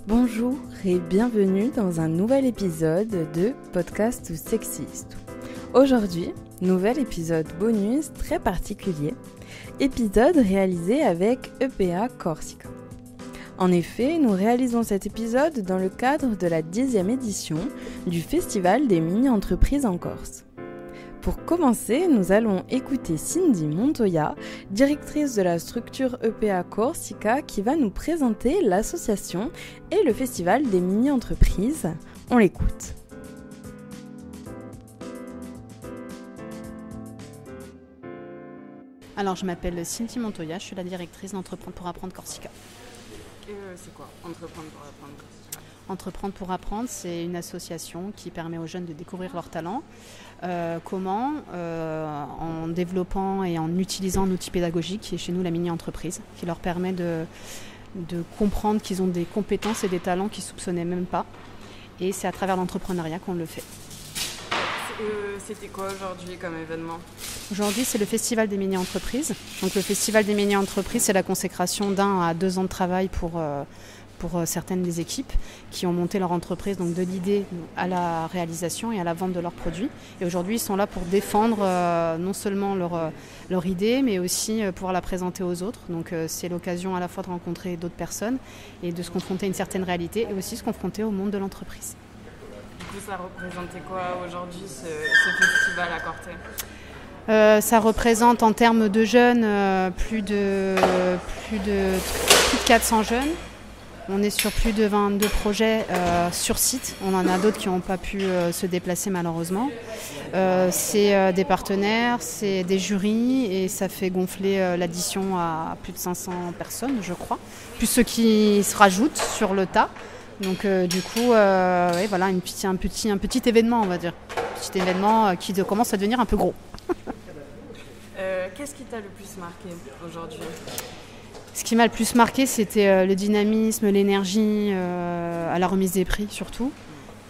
Bonjour et bienvenue dans un nouvel épisode de Podcast Sexiste. Aujourd'hui, nouvel épisode bonus très particulier, épisode réalisé avec EPA Corsica. En effet, nous réalisons cet épisode dans le cadre de la 10e édition du Festival des mini-entreprises en Corse. Pour commencer, nous allons écouter Cindy Montoya, directrice de la structure EPA Corsica, qui va nous présenter l'association et le Festival des mini-entreprises. On l'écoute. Alors, je m'appelle Cindy Montoya, je suis la directrice d'Entreprendre pour apprendre Corsica. C'est quoi Entreprendre pour apprendre Corsica? Entreprendre pour apprendre, c'est une association qui permet aux jeunes de découvrir leurs talents. Comment en développant et en utilisant un outil pédagogique qui est chez nous la mini-entreprise, qui leur permet de comprendre qu'ils ont des compétences et des talents qu'ils ne soupçonnaient même pas. Et c'est à travers l'entrepreneuriat qu'on le fait. C'était quoi aujourd'hui comme événement? Aujourd'hui, c'est le Festival des mini-entreprises. Donc, le Festival des mini-entreprises, c'est la consécration d'1 à 2 ans de travail pour certaines des équipes qui ont monté leur entreprise, donc de l'idée à la réalisation et à la vente de leurs produits. Et aujourd'hui, ils sont là pour défendre non seulement leur idée, mais aussi pouvoir la présenter aux autres. Donc, c'est l'occasion à la fois de rencontrer d'autres personnes et de se confronter à une certaine réalité et aussi se confronter au monde de l'entreprise. Du coup, ça représentait quoi aujourd'hui ce festival à Corté? Ça représente en termes de jeunes plus de 400 jeunes. On est sur plus de 22 projets sur site. On en a d'autres qui n'ont pas pu se déplacer malheureusement. C'est des partenaires, c'est des jurys et ça fait gonfler l'addition à plus de 500 personnes, je crois. Plus ceux qui se rajoutent sur le tas. Donc du coup, voilà, un petit événement, on va dire. Un petit événement qui commence à devenir un peu gros. Qu'est-ce qui t'a le plus marqué aujourd'hui? Ce qui m'a le plus marqué, c'était le dynamisme, l'énergie, à la remise des prix surtout.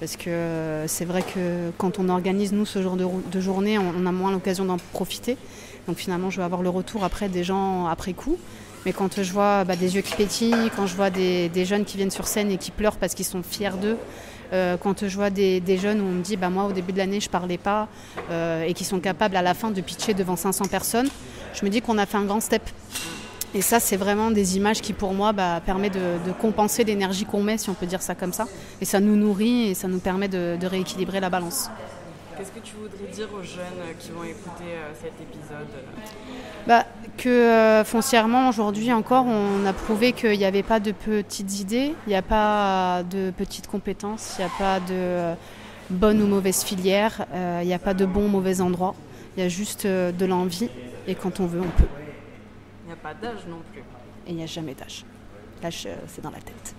Parce que c'est vrai que quand on organise, nous, ce genre de journée, on a moins l'occasion d'en profiter. Donc finalement, je vais avoir le retour après des gens après coup. Mais quand je vois des yeux qui pétillent, quand je vois des jeunes qui viennent sur scène et qui pleurent parce qu'ils sont fiers d'eux, quand je vois des jeunes où on me dit moi au début de l'année je parlais pas et qui sont capables à la fin de pitcher devant 500 personnes, je me dis qu'on a fait un grand step. Et ça, c'est vraiment des images qui, pour moi, permettent de compenser l'énergie qu'on met, si on peut dire ça comme ça. Et ça nous nourrit et ça nous permet de rééquilibrer la balance. Qu'est-ce que tu voudrais dire aux jeunes qui vont écouter cet épisode? Que foncièrement, aujourd'hui encore, on a prouvé qu'il n'y avait pas de petites idées, il n'y a pas de petites compétences, il n'y a pas de bonne ou mauvaise filière, il n'y a pas de bon ou mauvais endroit. Il y a juste de l'envie et quand on veut, on peut. Il n'y a pas d'âge non plus. Et il n'y a jamais d'âge. L'âge, c'est dans la tête.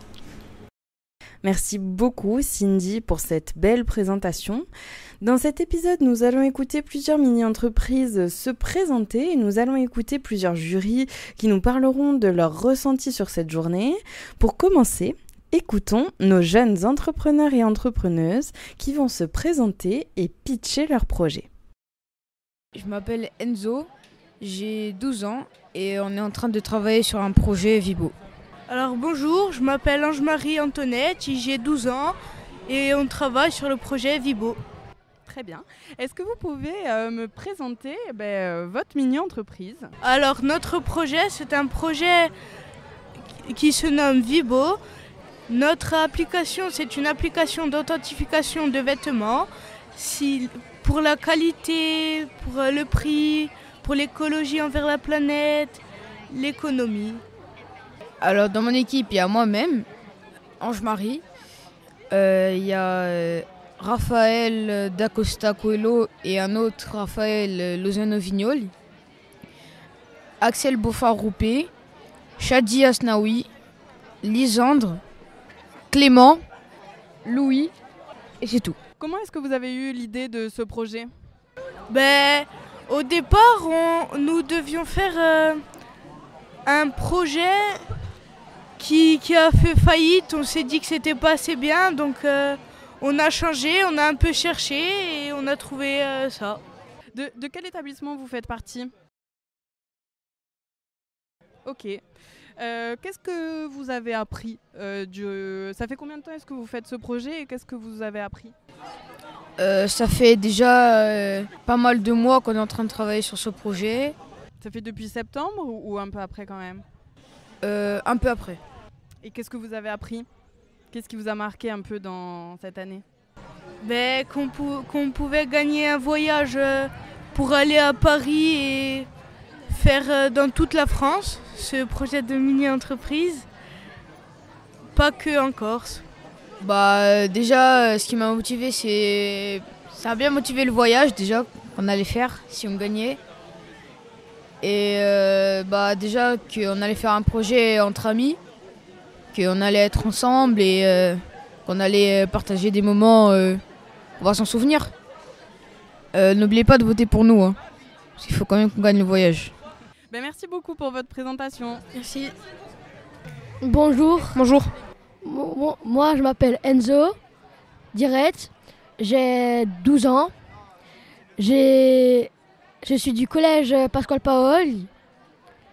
Merci beaucoup Cindy pour cette belle présentation. Dans cet épisode, nous allons écouter plusieurs mini-entreprises se présenter et nous allons écouter plusieurs jurys qui nous parleront de leurs ressentis sur cette journée. Pour commencer, écoutons nos jeunes entrepreneurs et entrepreneuses qui vont se présenter et pitcher leurs projets. Je m'appelle Enzo, j'ai 12 ans et on est en train de travailler sur un projet Vibo. Alors bonjour, je m'appelle Ange-Marie Antoinette, j'ai 12 ans et on travaille sur le projet Vibo. Très bien. Est-ce que vous pouvez me présenter votre mini-entreprise? Alors notre projet, c'est un projet qui se nomme Vibo. Notre application, c'est une application d'authentification de vêtements. Pour la qualité, pour le prix, pour l'écologie envers la planète, l'économie. Alors dans mon équipe, il y a moi-même, Ange-Marie, il y a Raphaël D'Acosta Coelho et un autre Raphaël Lozano Vignoli, Axel Beaufort-Roupé, Shadi Asnaoui, Lisandre, Clément, Louis, et c'est tout. Comment est-ce que vous avez eu l'idée de ce projet? Au départ, nous devions faire un projet qui a fait faillite. On s'est dit que c'était pas assez bien, donc on a changé, on a un peu cherché et on a trouvé ça. De quel établissement vous faites partie? Ok. Qu'est-ce que vous avez appris Ça fait combien de temps est-ce que vous faites ce projet et qu'est-ce que vous avez appris? Ça fait déjà pas mal de mois qu'on est en train de travailler sur ce projet. Ça fait depuis septembre ou un peu après quand même? Un peu après. Et qu'est-ce que vous avez appris? Qu'est-ce qui vous a marqué un peu dans cette année? Qu'on pouvait gagner un voyage pour aller à Paris et faire dans toute la France ce projet de mini-entreprise, pas que en Corse. Déjà, ce qui m'a motivé, ça a bien motivé le voyage déjà qu'on allait faire si on gagnait. Et déjà qu'on allait faire un projet entre amis, qu'on allait être ensemble et qu'on allait partager des moments, on va s'en souvenir. N'oubliez pas de voter pour nous, hein, parce qu'il faut quand même qu'on gagne le voyage. Merci beaucoup pour votre présentation. Merci. Bonjour. Bonjour. Moi, je m'appelle Enzo Direct. J'ai 12 ans. Je suis du collège Pasquale Paoli.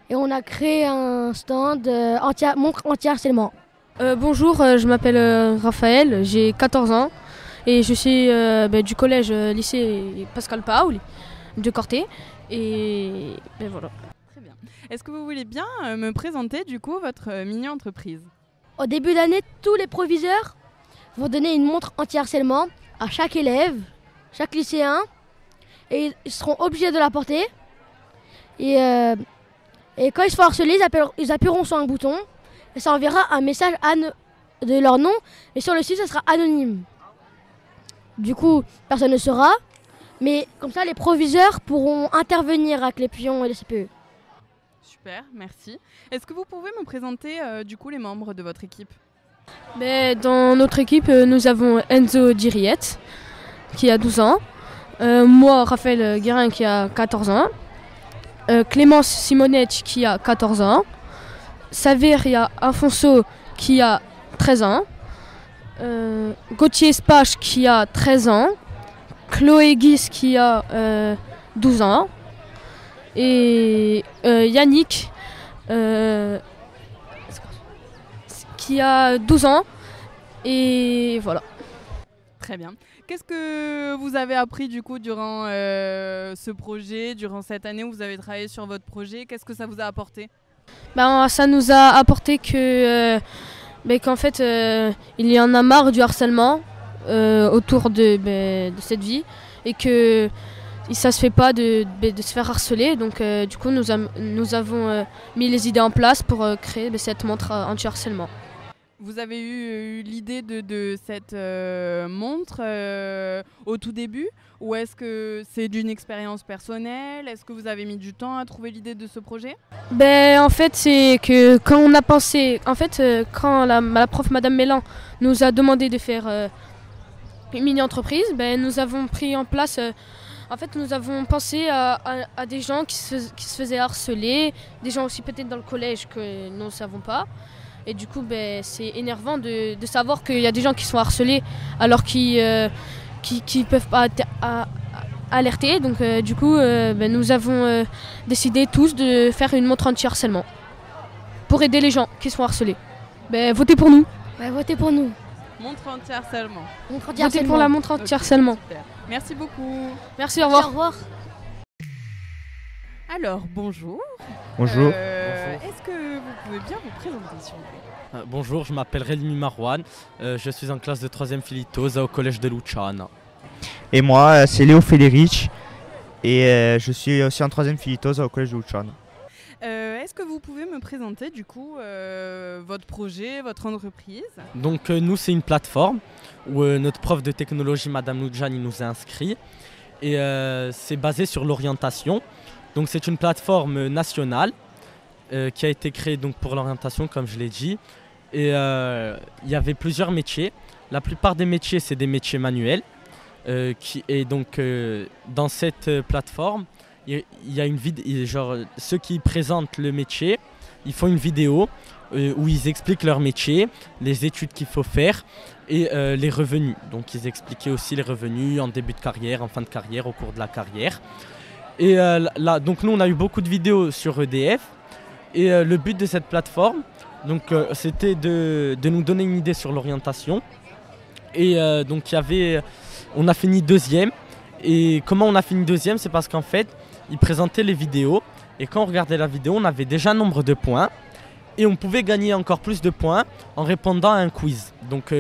Et on a créé un stand montre anti-harcèlement. Bonjour, je m'appelle Raphaël, j'ai 14 ans. Et je suis du collège lycée Pasquale Paoli de Corté. Et voilà. Très bien. Est-ce que vous voulez bien me présenter du coup votre mini-entreprise? Au début d'année, tous les proviseurs vont donner une montre anti-harcèlement à chaque élève, chaque lycéen. Et ils seront obligés de la porter. Et quand ils se font harceler, ils appuieront sur un bouton. Et ça enverra un message de leur nom. Et sur le site, ça sera anonyme. Du coup, personne ne saura. Mais comme ça, les proviseurs pourront intervenir avec les pions et les CPE. Super, merci. Est-ce que vous pouvez me présenter du coup les membres de votre équipe? Dans notre équipe, nous avons Enzo Diriette, qui a 12 ans. Moi, Raphaël Guérin, qui a 14 ans. Clémence Simonec, qui a 14 ans. Saveria Afonso, qui a 13 ans. Gauthier Spache, qui a 13 ans. Chloé Guis, qui a 12 ans. Et Yannick, qui a 12 ans. Et voilà. Très bien. Qu'est-ce que vous avez appris du coup durant ce projet, durant cette année où vous avez travaillé sur votre projet? Qu'est-ce que ça vous a apporté? Ça nous a apporté qu'en fait, il y en a marre du harcèlement autour de cette vie et que ça se fait pas de se faire harceler. Donc du coup, nous avons mis les idées en place pour créer cette montre anti-harcèlement. Vous avez eu l'idée de cette montre au tout début ou est-ce que c'est d'une expérience personnelle? Est-ce que vous avez mis du temps à trouver l'idée de ce projet? En fait, c'est que quand on a pensé, quand la prof Madame Mélan nous a demandé de faire une mini-entreprise, nous avons pris en place, nous avons pensé à des gens qui se faisaient harceler, des gens aussi peut-être dans le collège que nous ne savons pas. Et du coup, c'est énervant de savoir qu'il y a des gens qui sont harcelés alors qu'ils ne peuvent pas alerter. Donc du coup, nous avons décidé tous de faire une montre anti-harcèlement pour aider les gens qui sont harcelés. Votez pour nous. Votez pour nous. Montre anti-harcèlement. Votez pour la montre anti-harcèlement. Okay, merci beaucoup. Merci, au revoir. Au revoir. Alors, bonjour. Bonjour. Est-ce que vous pouvez bien vous présenter, s'il vous plaît? Bonjour, je m'appelle Relmi Marouane. Je suis en classe de 3e Filitosa au collège de Luciana. Et moi, c'est Léo Federic. Et je suis aussi en 3e Filitosa au collège de Luciana. Est-ce que vous pouvez me présenter du coup votre projet, votre entreprise? Donc nous, c'est une plateforme où notre prof de technologie, Madame Loudjani, nous a inscrits. Et c'est basé sur l'orientation. Donc c'est une plateforme nationale qui a été créée donc, pour l'orientation, comme je l'ai dit. Et il y avait plusieurs métiers. La plupart des métiers, c'est des métiers manuels. Et donc dans cette plateforme, il y a une vidéo, genre ceux qui présentent le métier, ils font une vidéo où ils expliquent leur métier, les études qu'il faut faire et les revenus. Donc ils expliquaient aussi les revenus en début de carrière, en fin de carrière, au cours de la carrière. Et là, donc nous on a eu beaucoup de vidéos sur EDF. Et le but de cette plateforme, donc, c'était de nous donner une idée sur l'orientation. Et donc on a fini deuxième. Et comment on a fini deuxième? C'est parce qu'en fait, ils présentaient les vidéos. Et quand on regardait la vidéo, on avait déjà un nombre de points. Et on pouvait gagner encore plus de points en répondant à un quiz. Donc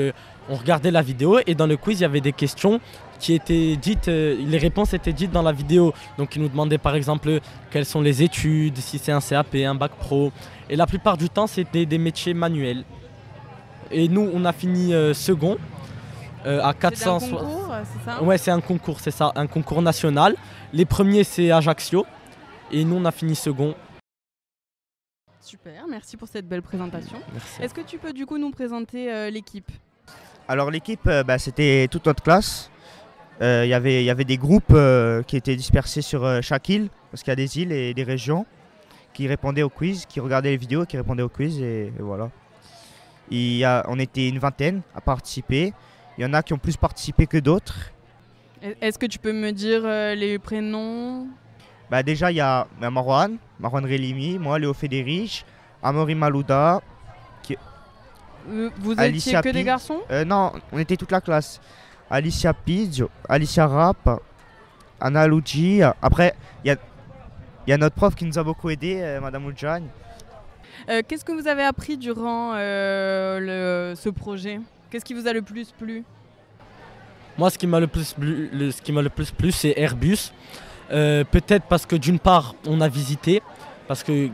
on regardait la vidéo et dans le quiz, il y avait des questions qui étaient dites, les réponses étaient dites dans la vidéo. Donc ils nous demandaient par exemple quelles sont les études, si c'est un CAP, un bac pro. Et la plupart du temps, c'était des métiers manuels. Et nous, on a fini second à 400. C'est un concours, c'est ça? Ouais, c'est un concours, c'est ça, un concours national. Les premiers, c'est Ajaccio. Et nous, on a fini second. Super, merci pour cette belle présentation. Merci. Est-ce que tu peux du coup nous présenter l'équipe? Alors l'équipe, c'était toute notre classe. Il y avait des groupes qui étaient dispersés sur chaque île, parce qu'il y a des îles et des régions qui répondaient au quiz, qui regardaient les vidéos, qui répondaient au quiz et voilà. On était une vingtaine à participer. Il y en a qui ont plus participé que d'autres. Est-ce que tu peux me dire les prénoms? Déjà, il y a Marwan Relimi, moi, Léo Fédérich, Amaury Malouda. Vous Alicia étiez que des garçons? Non, on était toute la classe. Alicia Pidge, Alicia Rapp, Anna Luigi. Après, il y a notre prof qui nous a beaucoup aidé, Madame Oudjane. Qu'est-ce que vous avez appris durant ce projet? Qu'est-ce qui vous a le plus plu? Moi, ce qui m'a le plus plu, c'est Airbus. Peut-être parce que d'une part, on a visité. Parce que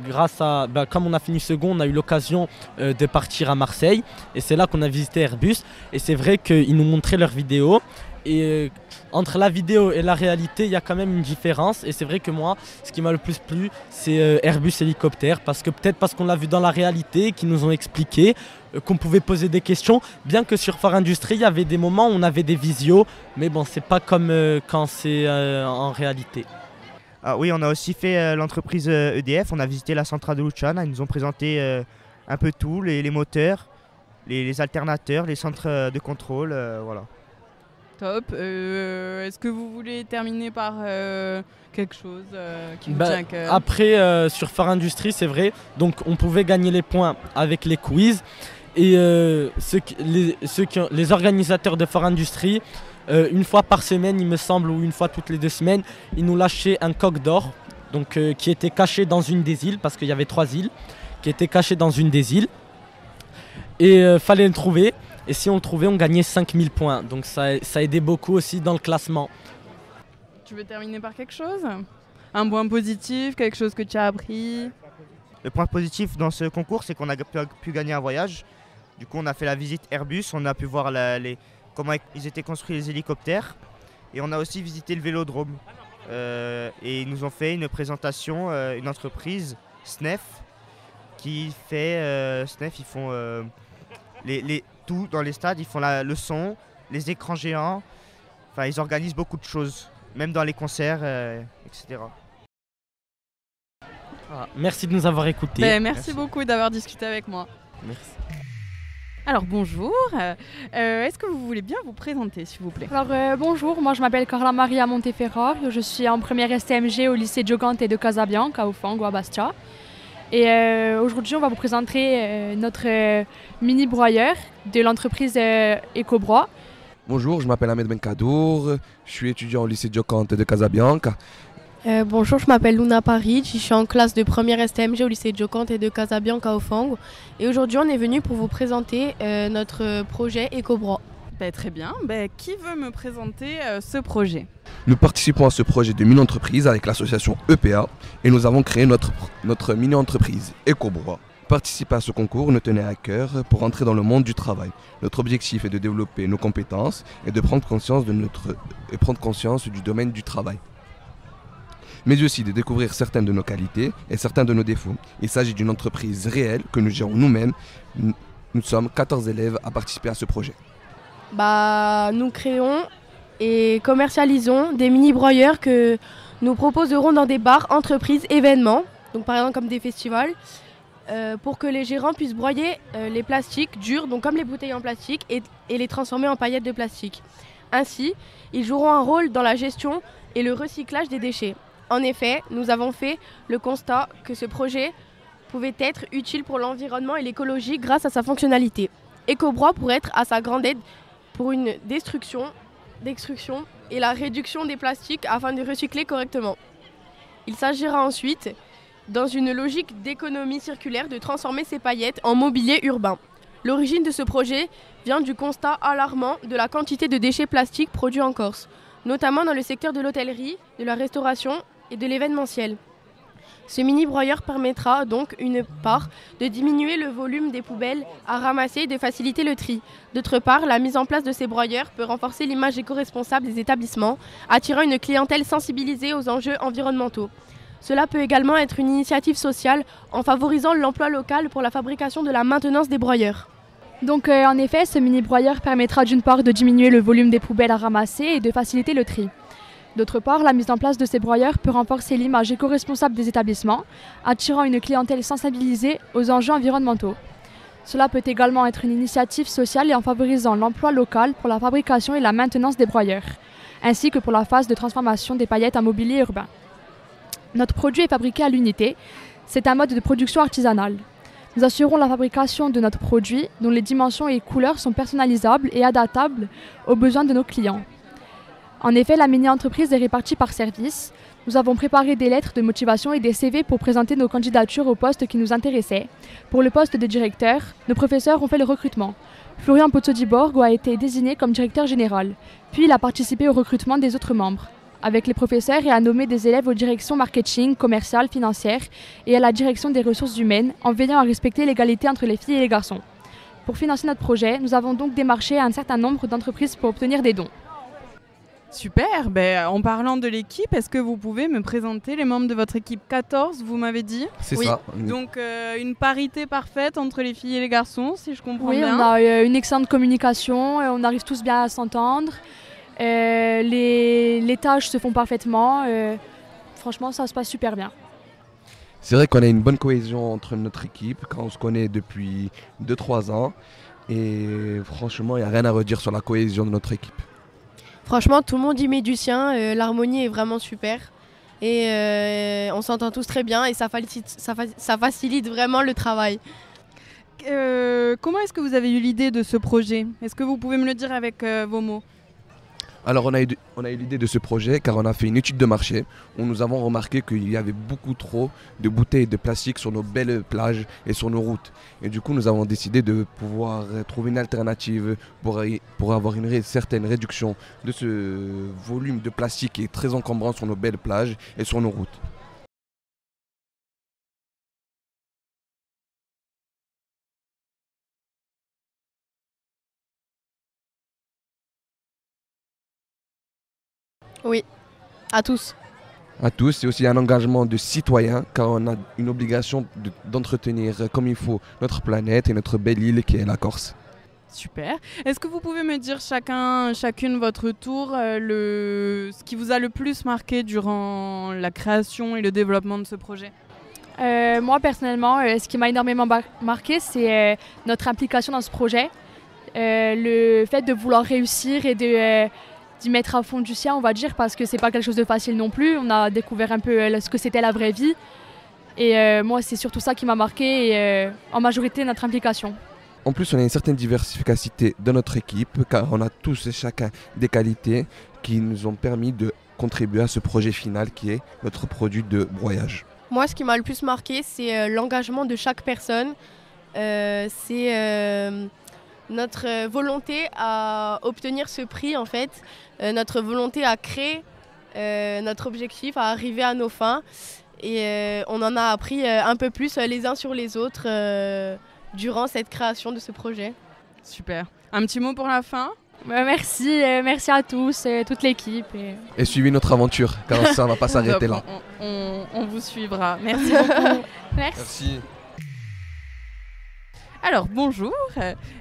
comme on a fini second, on a eu l'occasion de partir à Marseille. Et c'est là qu'on a visité Airbus. Et c'est vrai qu'ils nous montraient leurs vidéos. Et entre la vidéo et la réalité, il y a quand même une différence. Et c'est vrai que moi, ce qui m'a le plus plu, c'est Airbus hélicoptère. Parce qu'on l'a vu dans la réalité, qu'ils nous ont expliqué, qu'on pouvait poser des questions. Bien que sur Fort Industrie, il y avait des moments où on avait des visios. Mais bon, c'est pas comme quand c'est en réalité. Ah oui, on a aussi fait l'entreprise EDF. On a visité la centrale de Luchana. Ils nous ont présenté un peu tout, les moteurs, les alternateurs, les centres de contrôle. Voilà. Top. Est-ce que vous voulez terminer par quelque chose qui vous tient à cœur? Après, sur Fort Industrie, c'est vrai. Donc, on pouvait gagner les points avec les quiz. Et les organisateurs de Fort Industrie, une fois par semaine, il me semble, ou une fois toutes les 2 semaines, ils nous lâchaient un coq d'or, donc qui était caché dans une des îles, parce qu'il y avait 3 îles, qui était caché dans une des îles. Et fallait le trouver. Et si on le trouvait, on gagnait 5000 points. Donc ça aidait beaucoup aussi dans le classement. Tu veux terminer par quelque chose? Un point positif, quelque chose que tu as appris? Le point positif dans ce concours, c'est qu'on a pu gagner un voyage. Du coup, on a fait la visite Airbus, on a pu voir comment ils étaient construits les hélicoptères. Et on a aussi visité le vélodrome. Et ils nous ont fait une présentation, une entreprise, SNEF, qui fait... SNEF, ils font tout dans les stades, ils font le son, les écrans géants. Enfin, ils organisent beaucoup de choses, même dans les concerts, etc. Ah, merci de nous avoir écoutés. Merci beaucoup d'avoir discuté avec moi. Merci. Alors bonjour, est-ce que vous voulez bien vous présenter s'il vous plaît? Alors bonjour, moi je m'appelle Carla Maria Monteferror, je suis en première STMG au lycée Giocante de Casabianca au Fango à Bastia. Et aujourd'hui on va vous présenter notre mini broyeur de l'entreprise Ecobroy. Bonjour, je m'appelle Ahmed Benkadour, je suis étudiant au lycée Giocante de Casabianca. Bonjour, je m'appelle Luna Paris, je suis en classe de première STMG au lycée Giocante de Casabianca au Fango. Et aujourd'hui, on est venu pour vous présenter notre projet Ecobroy. Très bien. Qui veut me présenter ce projet? Nous participons à ce projet de mini-entreprise avec l'association EPA et nous avons créé notre mini-entreprise Ecobroy. Participer à ce concours nous tenait à cœur pour entrer dans le monde du travail. Notre objectif est de développer nos compétences et de prendre conscience du domaine du travail, mais aussi de découvrir certaines de nos qualités et certains de nos défauts. Il s'agit d'une entreprise réelle que nous gérons nous-mêmes. Nous sommes 14 élèves à participer à ce projet. Nous créons et commercialisons des mini-broyeurs que nous proposerons dans des bars, entreprises, événements, donc par exemple comme des festivals, pour que les gérants puissent broyer les plastiques durs, donc comme les bouteilles en plastique, et les transformer en paillettes de plastique. Ainsi, ils joueront un rôle dans la gestion et le recyclage des déchets. En effet, nous avons fait le constat que ce projet pouvait être utile pour l'environnement et l'écologie grâce à sa fonctionnalité. Ecobois pourrait être à sa grande aide pour une destruction et la réduction des plastiques afin de recycler correctement. Il s'agira ensuite, dans une logique d'économie circulaire, de transformer ces paillettes en mobilier urbain. L'origine de ce projet vient du constat alarmant de la quantité de déchets plastiques produits en Corse, notamment dans le secteur de l'hôtellerie, de la restauration et de l'événementiel. Ce mini-broyeur permettra donc, une part, de diminuer le volume des poubelles à ramasser et de faciliter le tri. D'autre part, la mise en place de ces broyeurs peut renforcer l'image éco-responsable des établissements, attirant une clientèle sensibilisée aux enjeux environnementaux. Cela peut également être une initiative sociale en favorisant l'emploi local pour la fabrication de la maintenance des broyeurs. Donc en effet, ce mini-broyeur permettra d'une part de diminuer le volume des poubelles à ramasser et de faciliter le tri. D'autre part, la mise en place de ces broyeurs peut renforcer l'image éco-responsable des établissements, attirant une clientèle sensibilisée aux enjeux environnementaux. Cela peut également être une initiative sociale et en favorisant l'emploi local pour la fabrication et la maintenance des broyeurs, ainsi que pour la phase de transformation des paillettes en mobilier urbain. Notre produit est fabriqué à l'unité. C'est un mode de production artisanale. Nous assurons la fabrication de notre produit dont les dimensions et couleurs sont personnalisables et adaptables aux besoins de nos clients. En effet, la mini-entreprise est répartie par service. Nous avons préparé des lettres de motivation et des CV pour présenter nos candidatures au poste qui nous intéressait. Pour le poste de directeur, nos professeurs ont fait le recrutement. Florian Pozzo-di-Borgo a été désigné comme directeur général. Puis il a participé au recrutement des autres membres, avec les professeurs, et a nommé des élèves aux directions marketing, commerciales, financières et à la direction des ressources humaines, en veillant à respecter l'égalité entre les filles et les garçons. Pour financer notre projet, nous avons donc démarché un certain nombre d'entreprises pour obtenir des dons. Super, en parlant de l'équipe, est-ce que vous pouvez me présenter les membres de votre équipe 14, vous m'avez dit? C'est ça. Donc une parité parfaite entre les filles et les garçons, si je comprends bien. Oui, on a une excellente communication, on arrive tous bien à s'entendre. Les tâches se font parfaitement. Franchement, ça se passe super bien. C'est vrai qu'on a une bonne cohésion entre notre équipe, quand on se connaît depuis 2-3 ans. Et franchement, il n'y a rien à redire sur la cohésion de notre équipe. Franchement, tout le monde y met du sien, l'harmonie est vraiment super et on s'entend tous très bien et ça facilite vraiment le travail. Comment est-ce que vous avez eu l'idée de ce projet? Est-ce que vous pouvez me le dire avec vos mots? Alors on a eu l'idée de ce projet car on a fait une étude de marché où nous avons remarqué qu'il y avait beaucoup trop de bouteilles de plastique sur nos belles plages et sur nos routes. Et du coup nous avons décidé de pouvoir trouver une alternative pour avoir une certaine réduction de ce volume de plastique qui est très encombrant sur nos belles plages et sur nos routes. Oui, à tous. À tous, c'est aussi un engagement de citoyen car on a une obligation d'entretenir comme il faut notre planète et notre belle île qui est la Corse. Super. Est-ce que vous pouvez me dire chacune votre tour ce qui vous a le plus marqué durant la création et le développement de ce projet? Moi personnellement, ce qui m'a énormément marqué, c'est notre implication dans ce projet. Le fait de vouloir réussir et d'y mettre à fond du sien, on va dire, parce que c'est pas quelque chose de facile non plus. On a découvert un peu ce que c'était la vraie vie. Et moi, c'est surtout ça qui m'a marqué, et en majorité notre implication. En plus, on a une certaine diversificité dans notre équipe, car on a tous et chacun des qualités qui nous ont permis de contribuer à ce projet final qui est notre produit de broyage. Moi, ce qui m'a le plus marqué, c'est l'engagement de chaque personne. C'est notre volonté à obtenir ce prix, en fait. Notre volonté à créer notre objectif, à arriver à nos fins. Et on en a appris un peu plus les uns sur les autres durant cette création de ce projet. Super. Un petit mot pour la fin? Merci à tous, toute l'équipe. Et suivez notre aventure, car ça ne va pas s'arrêter là. On vous suivra. Merci beaucoup. Merci. Alors, bonjour.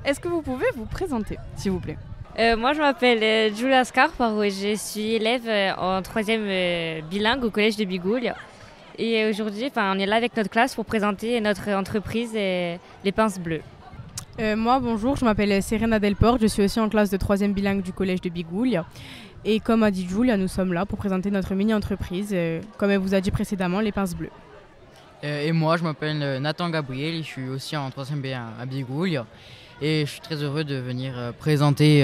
Est-ce que vous pouvez vous présenter, s'il vous plaît? Moi, je m'appelle Julia Scarpa et je suis élève en 3e bilingue au collège de Bigoulia. Et aujourd'hui, on est là avec notre classe pour présenter notre entreprise, les Pinces Bleues. Moi, bonjour, je m'appelle Serena Delport, je suis aussi en classe de 3e bilingue du collège de Bigoulia. Et comme a dit Julia, nous sommes là pour présenter notre mini-entreprise, comme elle vous a dit précédemment, les Pinces Bleues. Et moi, je m'appelle Nathan Gabriel, je suis aussi en 3e B à Bigouille et je suis très heureux de venir présenter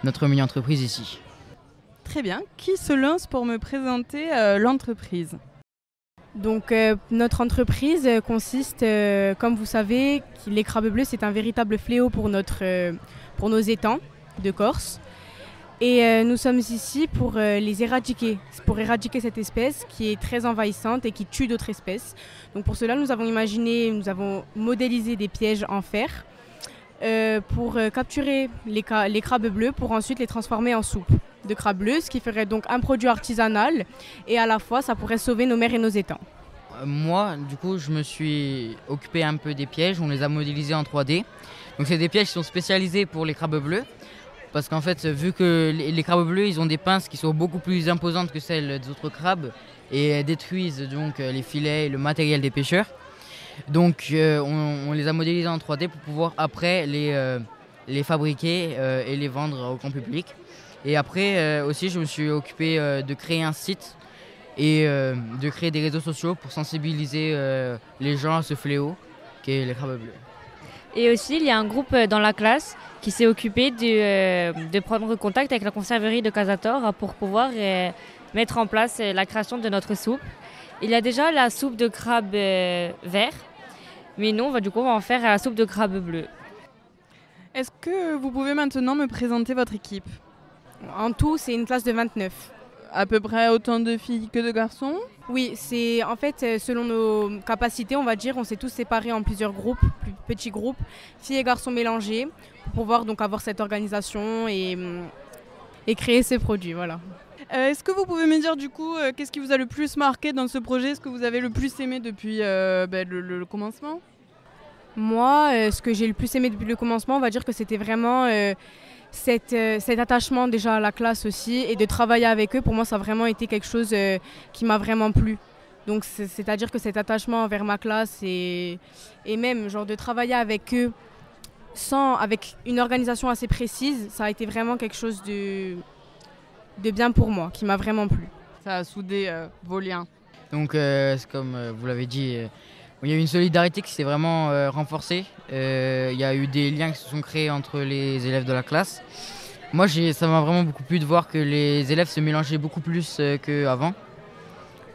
notre mini-entreprise ici. Très bien. Qui se lance pour me présenter l'entreprise ? Donc notre entreprise consiste, comme vous savez, les crabes bleus c'est un véritable fléau pour nos étangs de Corse. Et nous sommes ici pour les éradiquer, pour éradiquer cette espèce qui est très envahissante et qui tue d'autres espèces. Donc pour cela, nous avons modélisé des pièges en fer pour capturer les crabes bleus pour ensuite les transformer en soupe de crabes bleus, ce qui ferait donc un produit artisanal et à la fois ça pourrait sauver nos mers et nos étangs. Moi, du coup, je me suis occupé un peu des pièges, on les a modélisés en 3D. Donc c'est des pièges qui sont spécialisés pour les crabes bleus. Parce qu'en fait, vu que les crabes bleus, ils ont des pinces qui sont beaucoup plus imposantes que celles des autres crabes et détruisent donc les filets et le matériel des pêcheurs. Donc on les a modélisés en 3D pour pouvoir après les fabriquer et les vendre au grand public. Et après aussi, je me suis occupé de créer un site et de créer des réseaux sociaux pour sensibiliser les gens à ce fléau qu'est les crabes bleus. Et aussi, il y a un groupe dans la classe qui s'est occupé de prendre contact avec la conserverie de Casator pour pouvoir mettre en place la création de notre soupe. Il y a déjà la soupe de crabe vert, mais nous, on va en faire la soupe de crabe bleu. Est-ce que vous pouvez maintenant me présenter votre équipe ? En tout, c'est une classe de 29. À peu près autant de filles que de garçons ? Oui, c'est en fait selon nos capacités, on va dire, on s'est tous séparés en plusieurs groupes, plus petits groupes, filles et garçons mélangés, pour pouvoir donc avoir cette organisation et créer ces produits, voilà. Est-ce que vous pouvez me dire du coup, qu'est-ce qui vous a le plus marqué dans ce projet ? Ce que vous avez le plus aimé depuis le commencement ? Moi, ce que j'ai le plus aimé depuis le commencement, on va dire que c'était vraiment cet attachement déjà à la classe aussi et de travailler avec eux. Pour moi, ça a vraiment été quelque chose qui m'a vraiment plu. Donc c'est-à-dire que cet attachement envers ma classe et même genre de travailler avec eux avec une organisation assez précise, ça a été vraiment quelque chose de bien pour moi, qui m'a vraiment plu. Ça a soudé vos liens. Donc c'est comme vous l'avez dit, il y a eu une solidarité qui s'est vraiment renforcée. Il y a eu des liens qui se sont créés entre les élèves de la classe. Moi, ça m'a vraiment beaucoup plu de voir que les élèves se mélangeaient beaucoup plus qu'avant.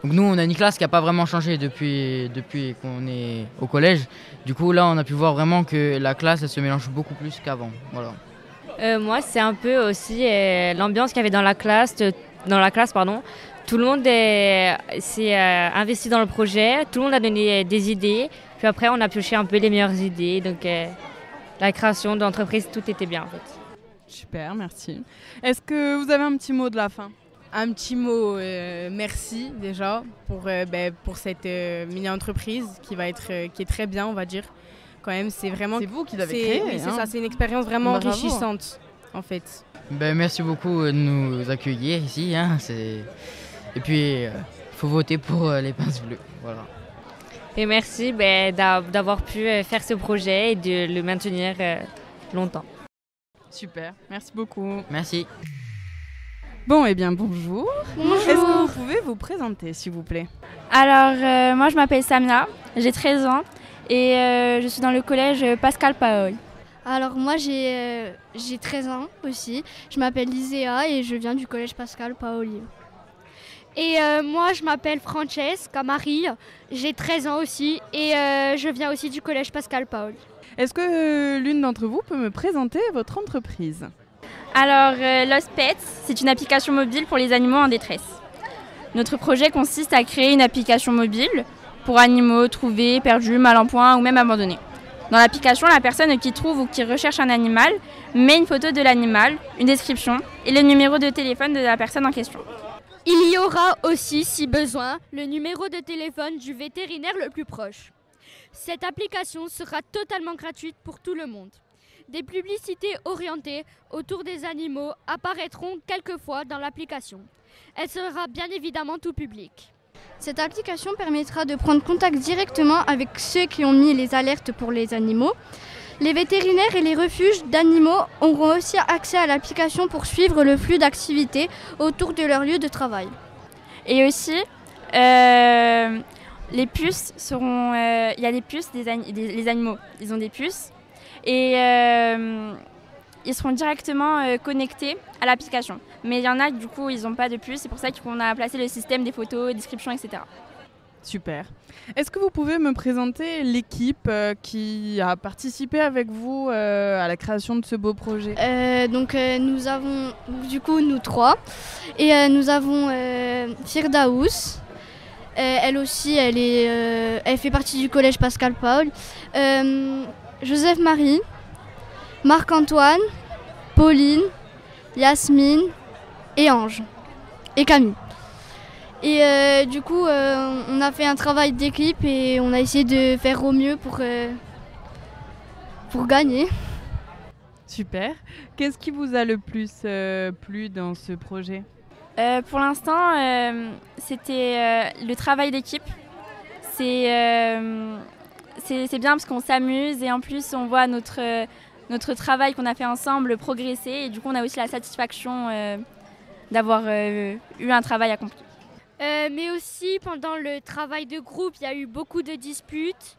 Donc nous, on a une classe qui n'a pas vraiment changé depuis qu'on est au collège. Du coup, là, on a pu voir vraiment que la classe, elle se mélange beaucoup plus qu'avant. Voilà. Moi, c'est un peu aussi l'ambiance qu'il y avait dans la classe. Tout le monde s'est investi dans le projet, tout le monde a donné des idées. Puis après, on a pioché un peu les meilleures idées. Donc la création d'entreprise, tout était bien en fait. Super, merci. Est-ce que vous avez un petit mot de la fin ? Un petit mot, merci déjà pour cette mini-entreprise qui est très bien, on va dire. Quand même, c'est vous qui l'avez créée. Oui, c'est ça, c'est une expérience vraiment enrichissante en fait. Merci beaucoup de nous accueillir ici. Et puis, il faut voter pour les pinces bleues. Voilà. Et merci d'avoir pu faire ce projet et de le maintenir longtemps. Super, merci beaucoup. Merci. Bon, bonjour. Bonjour. Est-ce que vous pouvez vous présenter, s'il vous plaît ? Alors, moi, je m'appelle Samia, j'ai 13 ans et je suis dans le collège Pascal Paoli. Alors, moi, j'ai 13 ans aussi. Je m'appelle Liséa et je viens du collège Pascal Paoli. Et moi, je m'appelle Francesca Marie, j'ai 13 ans aussi et je viens aussi du collège Pascal Paoli. Est-ce que l'une d'entre vous peut me présenter votre entreprise ? Alors, Lost Pets, c'est une application mobile pour les animaux en détresse. Notre projet consiste à créer une application mobile pour animaux trouvés, perdus, mal en point ou même abandonnés. Dans l'application, la personne qui trouve ou qui recherche un animal met une photo de l'animal, une description et le numéro de téléphone de la personne en question. Il y aura aussi, si besoin, le numéro de téléphone du vétérinaire le plus proche. Cette application sera totalement gratuite pour tout le monde. Des publicités orientées autour des animaux apparaîtront quelquefois dans l'application. Elle sera bien évidemment tout public. Cette application permettra de prendre contact directement avec ceux qui ont mis les alertes pour les animaux. Les vétérinaires et les refuges d'animaux auront aussi accès à l'application pour suivre le flux d'activités autour de leur lieu de travail. Et aussi, les puces seront... Il y a des puces, les animaux, ils ont des puces. Et ils seront directement connectés à l'application. Mais il y en a, du coup, ils n'ont pas de puces. C'est pour ça qu'on a placé le système des photos, descriptions, etc. Super. Est-ce que vous pouvez me présenter l'équipe qui a participé avec vous à la création de ce beau projet ? Nous avons, du coup, nous 3. Et nous avons Firdaous. Elle aussi, elle fait partie du collège Pascal Paul. Joseph Marie, Marc-Antoine, Pauline, Yasmine et Ange. Et Camille. Et du coup, on a fait un travail d'équipe et on a essayé de faire au mieux pour gagner. Super. Qu'est-ce qui vous a le plus plu dans ce projet ? Pour l'instant, c'était le travail d'équipe. C'est bien parce qu'on s'amuse et en plus on voit notre travail qu'on a fait ensemble progresser. Et du coup, on a aussi la satisfaction d'avoir eu un travail accompli. Mais aussi, pendant le travail de groupe, il y a eu beaucoup de disputes,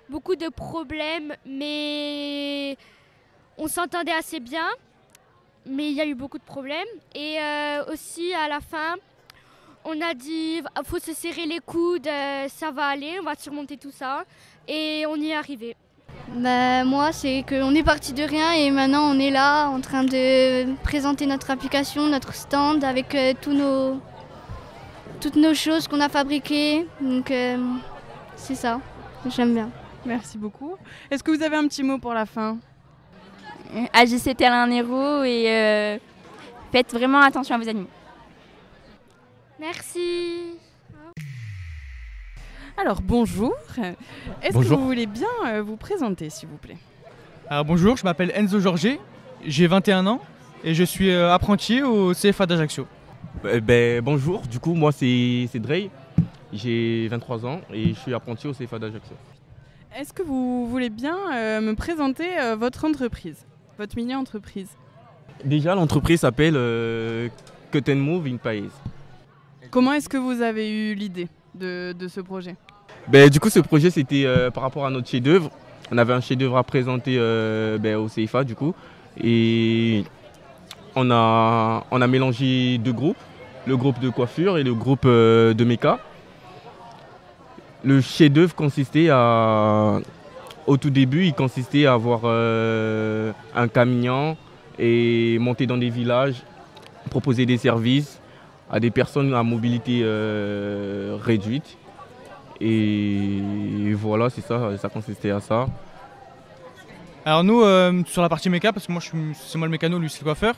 beaucoup de problèmes, mais on s'entendait assez bien. Mais il y a eu beaucoup de problèmes. Et aussi, à la fin, on a dit il faut se serrer les coudes, ça va aller, on va surmonter tout ça. Et on y est arrivé. Moi, c'est qu'on est parti de rien et maintenant on est là en train de présenter notre application, notre stand avec toutes nos choses qu'on a fabriquées. Donc c'est ça, j'aime bien. Merci beaucoup. Est-ce que vous avez un petit mot pour la fin ? Agissez tel un héros et faites vraiment attention à vos animaux. Merci. Alors bonjour. Est-ce que vous voulez bien vous présenter s'il vous plaît ? Alors bonjour, je m'appelle Enzo Giorgi, j'ai 21 ans et je suis apprenti au CFA d'Ajaccio. Bonjour, du coup moi c'est Drey, j'ai 23 ans et je suis apprenti au CFA d'Ajaccio. Est-ce que vous voulez bien me présenter votre entreprise, votre mini-entreprise ? Déjà l'entreprise s'appelle Cut and Move in Paese. Comment est-ce que vous avez eu l'idée de ce projet ? Du coup ce projet c'était par rapport à notre chef-d'œuvre. On avait un chef-d'œuvre à présenter au CFA du coup et on a mélangé deux groupes, le groupe de coiffure et le groupe de méca. Le chef-d'œuvre consistait au tout début, il consistait à avoir un camion et monter dans des villages, proposer des services à des personnes à mobilité réduite. Et voilà, c'est ça consistait à ça. Alors nous, sur la partie méca, parce que c'est moi le mécano, lui c'est le coiffeur,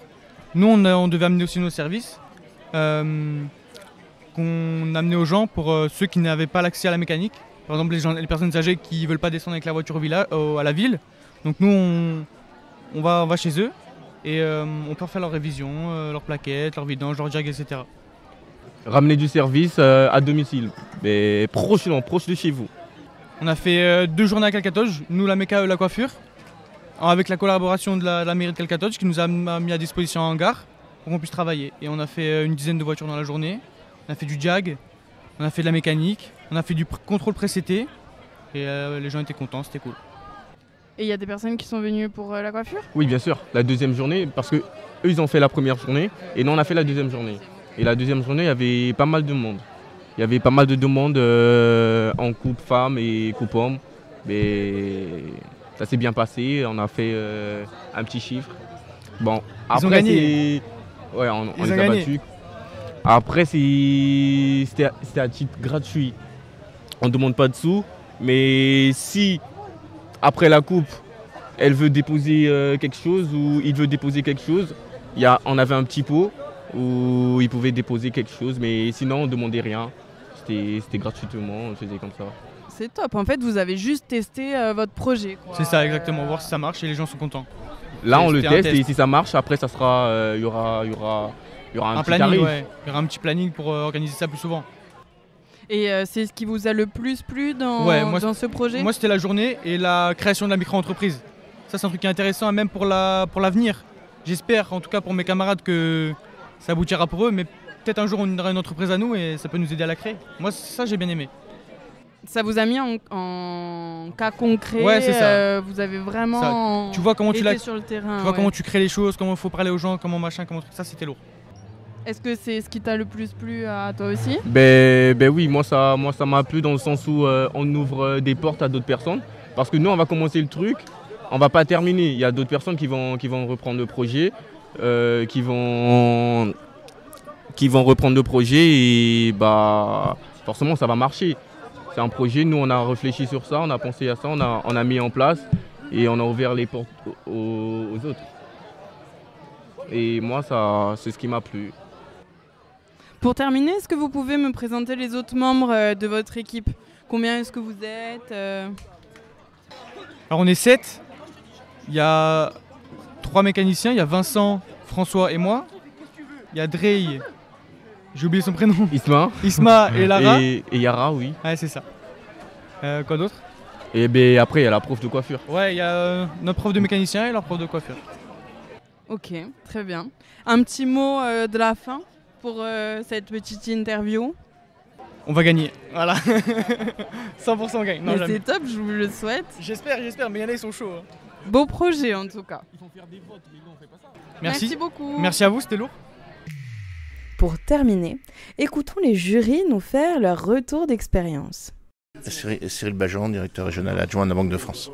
nous on devait amener aussi nos services qu'on amenait aux gens pour ceux qui n'avaient pas l'accès à la mécanique. Par exemple les personnes âgées qui ne veulent pas descendre avec la voiture à la ville. Donc nous on va chez eux et on peut faire leur révision, leurs plaquettes, leurs vidanges, leurs diag, etc. Ramener du service à domicile, mais proche de chez vous. On a fait 2 journées à Calcatoche, nous la méca et la coiffure, avec la collaboration de la mairie de Calcatoche qui nous a mis à disposition un hangar pour qu'on puisse travailler. Et on a fait une dizaine de voitures dans la journée, on a fait du jag, on a fait de la mécanique, on a fait du contrôle pré-CT et les gens étaient contents, c'était cool. Et il y a des personnes qui sont venues pour la coiffure ? Oui bien sûr, la deuxième journée, parce que eux ils ont fait la première journée et nous on a fait la deuxième journée. Et la deuxième journée, il y avait pas mal de monde. Il y avait pas mal de demandes en coupe femmes et coupe hommes. Mais ça s'est bien passé, on a fait un petit chiffre. Bon, après, ils ont gagné. Ouais, on les a battus. Après, c'était à titre gratuit. On ne demande pas de sous. Mais si, après la coupe, elle veut déposer quelque chose ou il veut déposer quelque chose, on avait un petit pot où ils pouvaient déposer quelque chose, mais sinon on ne demandait rien. C'était gratuitement, on le faisait comme ça. C'est top, en fait vous avez juste testé votre projet. C'est ça exactement, voir si ça marche et les gens sont contents. Là on le teste et si ça marche, après ça sera, il y aura un petit planning, tarif. ouais. Il y aura un petit planning pour organiser ça plus souvent. Et c'est ce qui vous a le plus plu dans ce projet ? Moi c'était la journée et la création de la micro-entreprise. Ça c'est un truc qui est intéressant même pour l'avenir. J'espère en tout cas pour mes camarades que ça aboutira pour eux, mais peut-être un jour on aura une entreprise à nous et ça peut nous aider à la créer. Moi ça j'ai bien aimé. Ça vous a mis en cas concret. Ouais, c'est ça. Vous avez vraiment tu vois comment été sur le terrain. Tu vois comment tu crées les choses, comment il faut parler aux gens, comment machin, comment ça c'était lourd. Est-ce que c'est ce qui t'a le plus plu à toi aussi? Ben oui, moi ça m'a plu dans le sens où on ouvre des portes à d'autres personnes. Parce que nous, on va commencer le truc, on va pas terminer. Il y a d'autres personnes qui vont reprendre le projet, qui vont reprendre le projet et bah forcément ça va marcher. C'est un projet, nous on a réfléchi sur ça, on a pensé à ça, on a mis en place et on a ouvert les portes aux autres. Et moi, c'est ce qui m'a plu. Pour terminer, est-ce que vous pouvez me présenter les autres membres de votre équipe? Combien est-ce que vous êtes? Alors on est 7, il y a 3 mécaniciens, il y a Vincent, François et moi. Il y a Drey, j'ai oublié son prénom. Isma et Lara. Et Yara, oui. Ouais, c'est ça. Quoi d'autre? Et ben après, il y a la prof de coiffure. Ouais, il y a notre prof de mécanicien et leur prof de coiffure. Ok, très bien. Un petit mot de la fin pour cette petite interview. On va gagner, voilà. 100% gagne. Mais c'est top, je vous le souhaite. J'espère, mais il y en a, ils sont chauds. Beau projet en tout cas. Ils vont faire des votes, mais nous on fait pas ça. Merci beaucoup. Merci à vous, c'était lourd. Pour terminer, écoutons les jurys nous faire leur retour d'expérience. Cyril Bajan, directeur régional adjoint de la Banque de France.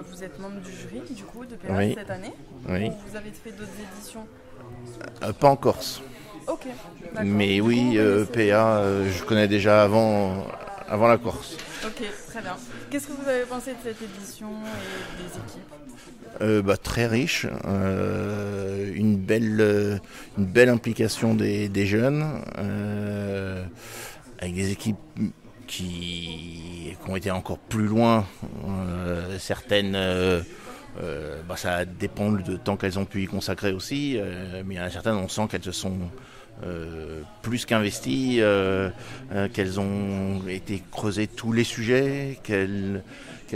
Vous êtes membre du jury du coup de PA Oui. cette année. Oui. Vous avez fait d'autres éditions? Pas en Corse. Ok. D'accord. Mais oui, PA, je connais déjà avant la Corse. Ok, très bien. Qu'est-ce que vous avez pensé de cette édition et des équipes? Très riche, une belle implication des jeunes, avec des équipes qui ont été encore plus loin. Certaines, ça dépend du temps qu'elles ont pu y consacrer aussi, mais il y en a certaines, on sent qu'elles se sont plus qu'investies, qu'elles ont été creuser tous les sujets, qu'elles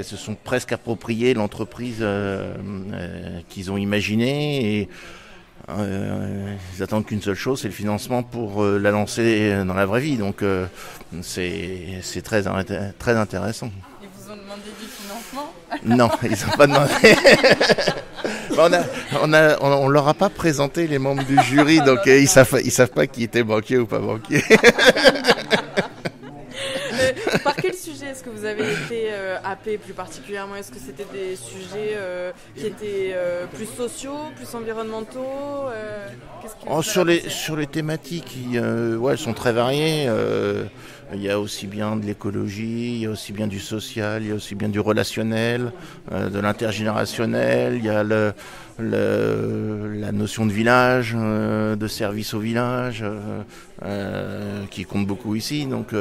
se sont presque appropriées l'entreprise qu'ils ont imaginée et ils attendent qu'une seule chose, c'est le financement pour la lancer dans la vraie vie. Donc c'est très intéressant. Ils vous ont demandé du financement? Non, ils n'ont pas demandé. On leur a pas présenté les membres du jury, donc ils savent pas qui était banquier ou pas banquier. Par quel sujet est-ce que vous avez été happé plus particulièrement? Est-ce que c'était des sujets qui étaient plus sociaux, plus environnementaux? Sur les thématiques, elles sont très variées. Il y a aussi bien de l'écologie, il y a aussi bien du social, il y a aussi bien du relationnel, de l'intergénérationnel, il y a la notion de village, de service au village, qui compte beaucoup ici. Donc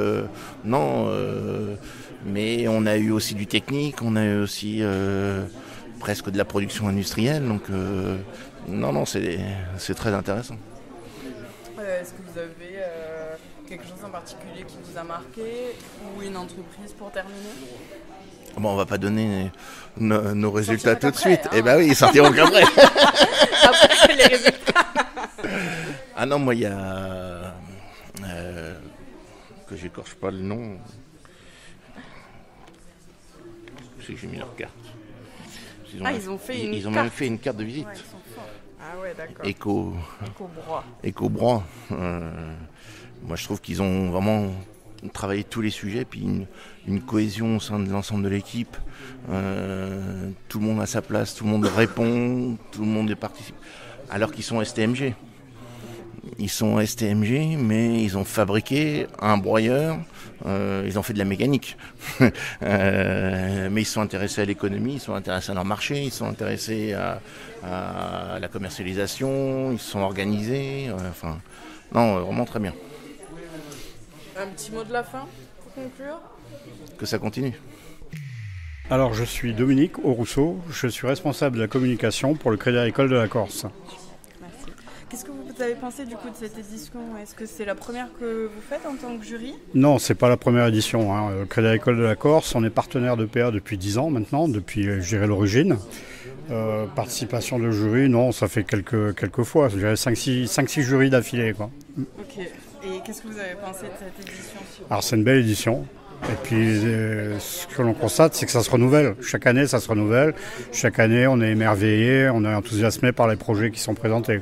mais on a eu aussi du technique, on a eu aussi presque de la production industrielle. Donc c'est très intéressant. Est-ce que vous avez quelque chose en particulier qui vous a marqué ou une entreprise pour terminer? Bon, on va pas donner nos résultats tout de suite. Hein. Eh ben oui, ils sortiront qu'après. Après les résultats. Ah non, moi il y a que j'écorche pas le nom. C'est que j'ai mis leur carte. Ils ont fait une carte. Même fait une carte de visite. Ouais, ils sont forts. Ah ouais, d'accord. Éco-Broie. Moi, je trouve qu'ils ont vraiment travaillé tous les sujets, puis une cohésion au sein de l'ensemble de l'équipe. Tout le monde a sa place, tout le monde répond, tout le monde participe. Alors qu'ils sont STMG. Ils sont STMG, mais ils ont fabriqué un broyeur, ils ont fait de la mécanique. Mais ils sont intéressés à l'économie, ils sont intéressés à leur marché, ils sont intéressés à la commercialisation, ils se sont organisés. Vraiment très bien. Un petit mot de la fin pour conclure? Que ça continue. Alors, je suis Dominique Aurousseau, je suis responsable de la communication pour le Crédit Agricole de la Corse. Merci. Qu'est-ce que vous avez pensé du coup de cette édition? Est-ce que c'est la première que vous faites en tant que jury? Non, c'est pas la première édition. Le Crédit Agricole de la Corse, on est partenaire de PA depuis 10 ans maintenant, depuis je dirais l'origine. Participation de jury, non, ça fait quelques fois, je dirais 5-6 jurys d'affilée, quoi. Ok. Et qu'est-ce que vous avez pensé de cette édition? Alors c'est une belle édition. Et puis ce que l'on constate, c'est que ça se renouvelle. Chaque année, ça se renouvelle. Chaque année, on est émerveillé, on est enthousiasmé par les projets qui sont présentés.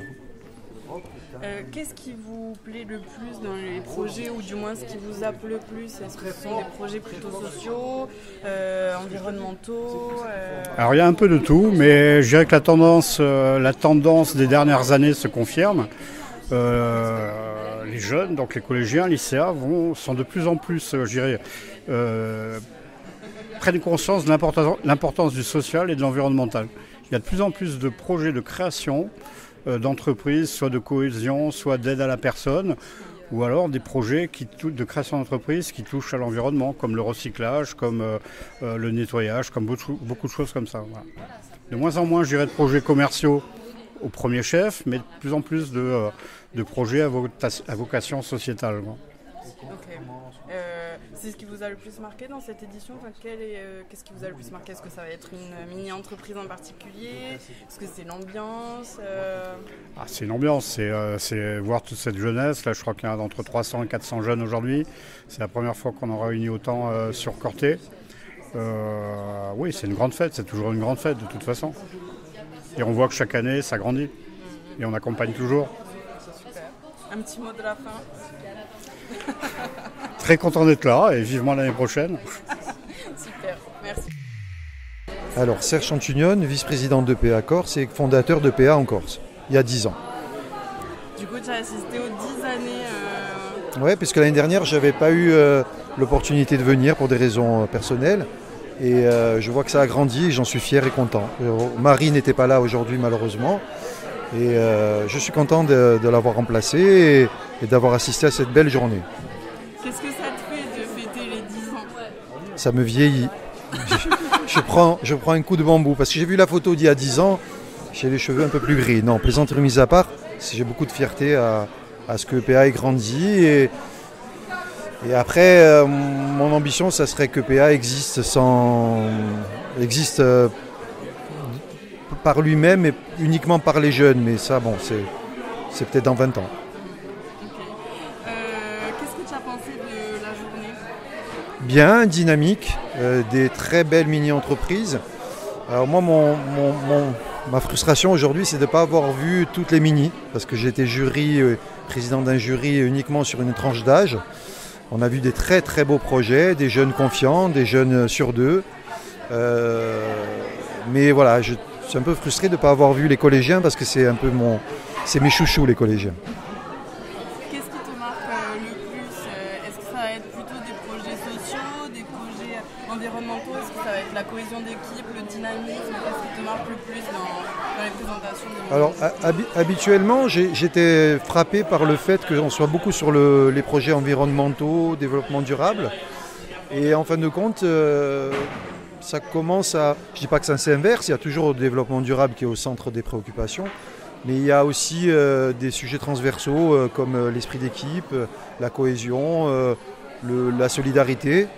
Qu'est-ce qui vous plaît le plus dans les projets, ou du moins ce qui vous a plu le plus? Est-ce que ce sont des projets plutôt sociaux, environnementaux Alors il y a un peu de tout, mais je dirais que la tendance des dernières années se confirme. Les jeunes, donc les collégiens, lycéens, sont de plus en plus, prennent conscience de l'importance du social et de l'environnemental. Il y a de plus en plus de projets de création d'entreprises, soit de cohésion, soit d'aide à la personne, ou alors des projets de création d'entreprises qui touchent à l'environnement, comme le recyclage, comme le nettoyage, comme beaucoup de choses comme ça. Voilà. De moins en moins, je dirais, de projets commerciaux au premier chef, mais de plus en plus de projets à vocation sociétale. Okay. C'est ce qui vous a le plus marqué dans cette édition? Qu'est-ce qui vous a le plus marqué? Est-ce que ça va être une mini-entreprise en particulier? Est-ce que c'est l'ambiance C'est une ambiance, c'est voir toute cette jeunesse. Là, je crois qu'il y a entre 300 et 400 jeunes aujourd'hui. C'est la première fois qu'on en réunit autant sur Corté. Oui, c'est une grande fête, c'est toujours une grande fête de toute façon. Et on voit que chaque année, ça grandit. Et on accompagne toujours. Super. Un petit mot de la fin? Très content d'être là et vivement l'année prochaine. Super, merci. Alors, Serge Chantugnone, vice-président d'EPA Corse et fondateur d'EPA en Corse, il y a 10 ans. Du coup, tu as assisté aux 10 années Oui, puisque l'année dernière, je n'avais pas eu l'opportunité de venir pour des raisons personnelles. Et je vois que ça a grandi et j'en suis fier et content. Marie n'était pas là aujourd'hui, malheureusement. Et je suis content de l'avoir remplacée et d'avoir assisté à cette belle journée. Qu'est-ce que ça te fait de fêter les 10 ans? Ça me vieillit. je prends un coup de bambou parce que j'ai vu la photo d'il y a 10 ans, j'ai les cheveux un peu plus gris. Non, plaisanterie mise à part, j'ai beaucoup de fierté à ce que EPA ait grandi. Et après, mon ambition, ça serait que EPA existe par lui-même et uniquement par les jeunes. Mais ça, bon, c'est peut-être dans 20 ans. Qu'est-ce que tu as pensé de la journée? Bien, dynamique, des très belles mini-entreprises. Alors moi, ma frustration aujourd'hui, c'est de ne pas avoir vu toutes les mini, parce que j'étais président d'un jury uniquement sur une tranche d'âge. On a vu des très très beaux projets, des jeunes confiants, des jeunes sur deux. Mais voilà, je suis un peu frustré de ne pas avoir vu les collégiens, parce que c'est mes chouchous, les collégiens. Qu'est-ce qui te marque le plus? Est-ce que ça va être plutôt des projets sociaux, des projets environnementaux? Est-ce que ça va être la cohésion d'équipe, le dynamisme? Qu'est-ce qui te marque le plus dans les présentations de Alors, habituellement, j'étais frappé par le fait qu'on soit beaucoup sur les projets environnementaux, développement durable. Et en fin de compte, ça commence à... Je ne dis pas que ça s'inverse, il y a toujours le développement durable qui est au centre des préoccupations. Mais il y a aussi des sujets transversaux comme l'esprit d'équipe, la cohésion, la solidarité.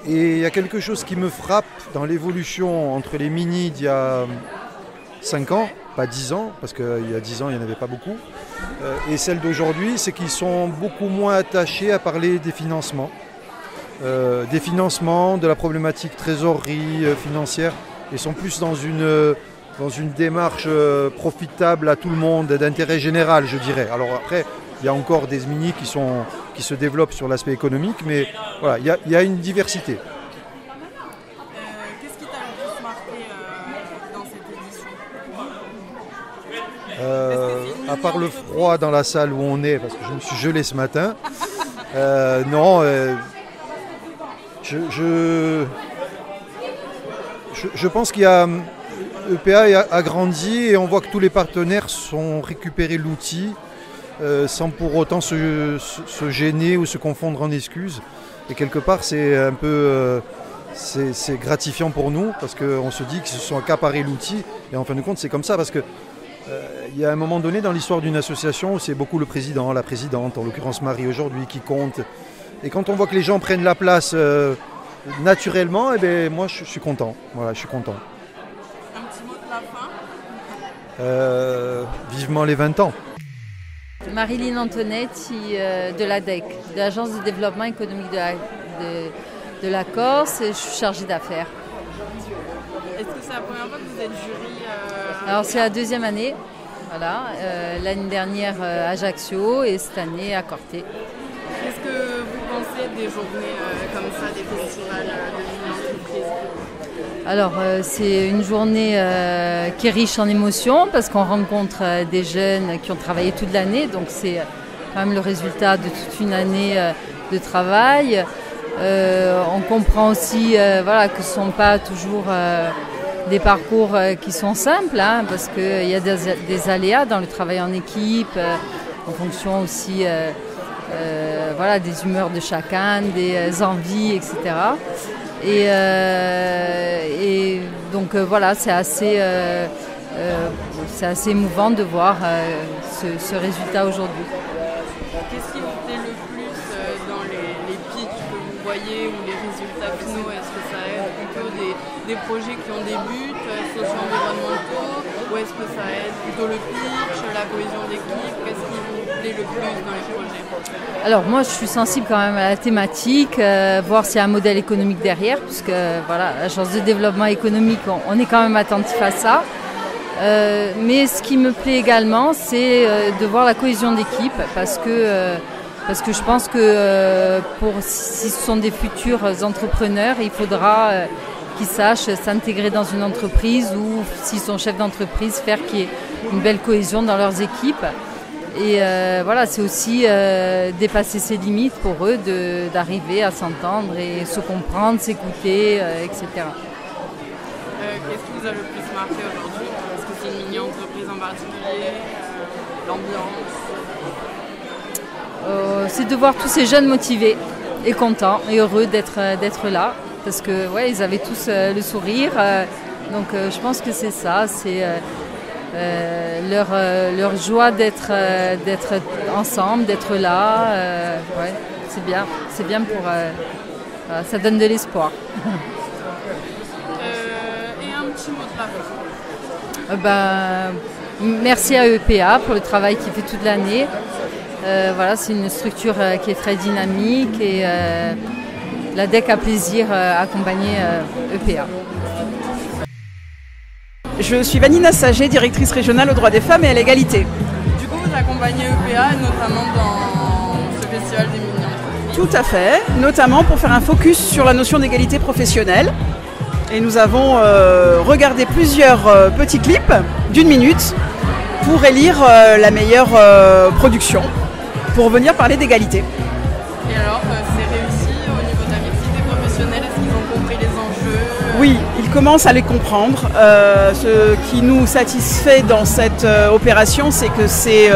Et il y a quelque chose qui me frappe dans l'évolution entre les mini d'il y a 5 ans, pas 10 ans, parce qu'il y a 10 ans, il n'y en avait pas beaucoup, et celle d'aujourd'hui, c'est qu'ils sont beaucoup moins attachés à parler des financements. De la problématique trésorerie financière, et sont plus dans une démarche profitable à tout le monde, d'intérêt général, je dirais. Alors après, il y a encore des mini qui se développent sur l'aspect économique, mais voilà, il y a une diversité. Qu'est-ce qui t'a le plus marqué dans cette édition? À part le froid dans la salle où on est, parce que je me suis gelé ce matin, non, je pense qu'il y a... EPA a grandi et on voit que tous les partenaires sont récupérés l'outil sans pour autant se gêner ou se confondre en excuses. Et quelque part, c'est un peu c'est gratifiant pour nous parce qu'on se dit qu'ils se sont accaparés l'outil. Et en fin de compte, c'est comme ça parce que il y a un moment donné dans l'histoire d'une association où c'est beaucoup le président, la présidente, en l'occurrence Marie aujourd'hui, qui compte. Et quand on voit que les gens prennent la place naturellement, eh bien, moi je suis content. Voilà, je suis content. Un petit mot de la fin? Vivement les 20 ans. Marilyn Antonetti de l'ADEC, de l'Agence de développement économique de la Corse, et je suis chargée d'affaires. Est-ce que c'est la première fois que vous êtes jury Alors c'est la 2e année, voilà. L'année dernière Ajaccio et cette année à Corté. Qu'est-ce que vous pensez des journées comme ça, des festivals de mini-entreprises? Alors c'est une journée qui est riche en émotions parce qu'on rencontre des jeunes qui ont travaillé toute l'année, donc c'est quand même le résultat de toute une année de travail. On comprend aussi voilà, que ce ne sont pas toujours des parcours qui sont simples, hein, parce qu'il y a des aléas dans le travail en équipe, en fonction aussi voilà, des humeurs de chacun, des envies, etc. Et donc voilà, c'est assez émouvant de voir ce résultat aujourd'hui. Qu'est-ce qui vous plaît le plus dans les pitchs que vous voyez ou les résultats finaux? Est-ce que ça aide plutôt des projets qui ont des buts socio-environnementaux, ou est-ce que ça aide plutôt le pitch, la cohésion d'équipe? Qu'est-ce qui vous plaît le plus dans les projets? Alors moi je suis sensible quand même à la thématique, voir s'il y a un modèle économique derrière, puisque voilà, l'agence de développement économique, on est quand même attentif à ça. Mais ce qui me plaît également, c'est de voir la cohésion d'équipe, parce que je pense que si ce sont des futurs entrepreneurs, il faudra qu'ils sachent s'intégrer dans une entreprise, ou s'ils sont chefs d'entreprise, faire qu'il y ait une belle cohésion dans leurs équipes. Et voilà, c'est aussi dépasser ses limites pour eux, d'arriver à s'entendre et se comprendre, s'écouter, etc. Qu'est-ce qui vous a le plus marqué aujourd'hui? Est-ce que c'est une mini-entreprise en particulier? L'ambiance? C'est de voir tous ces jeunes motivés et contents et heureux d'être là, parce que ouais, ils avaient tous le sourire. Donc je pense que c'est ça, c'est leur joie d'être ensemble, d'être là. Ouais, c'est bien pour voilà, ça donne de l'espoir. Et un petit mot de la fin. Merci à EPA pour le travail qu'il fait toute l'année. Voilà, c'est une structure qui est très dynamique, et l'ADEC a plaisir à accompagner EPA. Je suis Vanina Sager, directrice régionale aux droits des femmes et à l'égalité. Du coup, vous accompagnez EPA notamment dans ce festival des mini-entreprises? Tout à fait, notamment pour faire un focus sur la notion d'égalité professionnelle. Et nous avons regardé plusieurs petits clips d'1 minute pour élire la meilleure production, pour venir parler d'égalité. Et alors, c'est réussi au niveau de la mixité professionnelle? Est-ce qu'ils ont compris les enjeux? Oui, ils commencent à les comprendre. Ce qui nous satisfait dans cette opération, c'est que c'est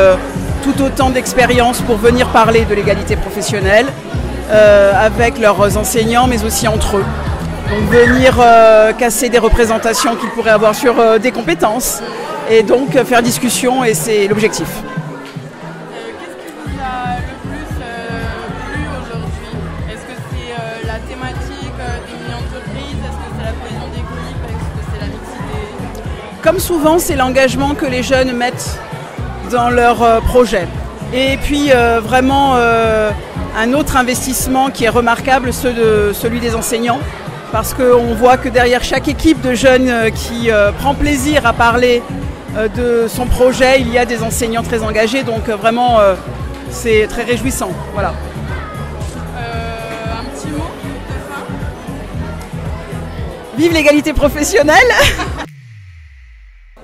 tout autant d'expérience pour venir parler de l'égalité professionnelle avec leurs enseignants, mais aussi entre eux. Donc venir casser des représentations qu'ils pourraient avoir sur des compétences, et donc faire discussion, et c'est l'objectif. Qu'est-ce qui vous a le plus plu aujourd'hui? Est-ce que c'est la thématique des mini-entreprises? Est-ce que c'est la cohésion d'équipe? Est-ce que c'est la mixité? Comme souvent, c'est l'engagement que les jeunes mettent dans leur projet. Et puis vraiment un autre investissement qui est remarquable, celui des enseignants. Parce qu'on voit que derrière chaque équipe de jeunes qui prend plaisir à parler de son projet, il y a des enseignants très engagés, donc vraiment c'est très réjouissant. Voilà. Un petit mot de fin? Vive l'égalité professionnelle!